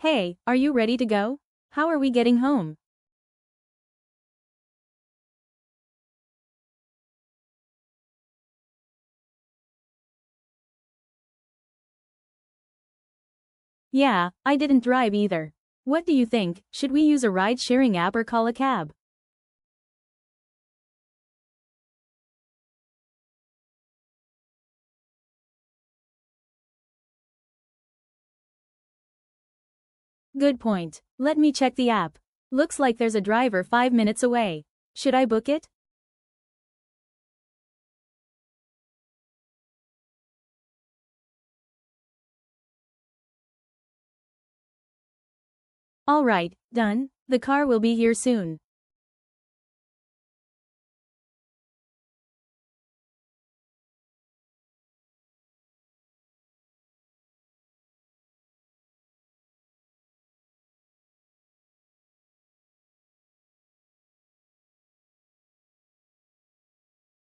Hey, are you ready to go? How are we getting home? Yeah, I didn't drive either. What do you think? Should we use a ride-sharing app or call a cab? Good point. Let me check the app. Looks like there's a driver 5 minutes away. Should I book it? Alright, done. The car will be here soon.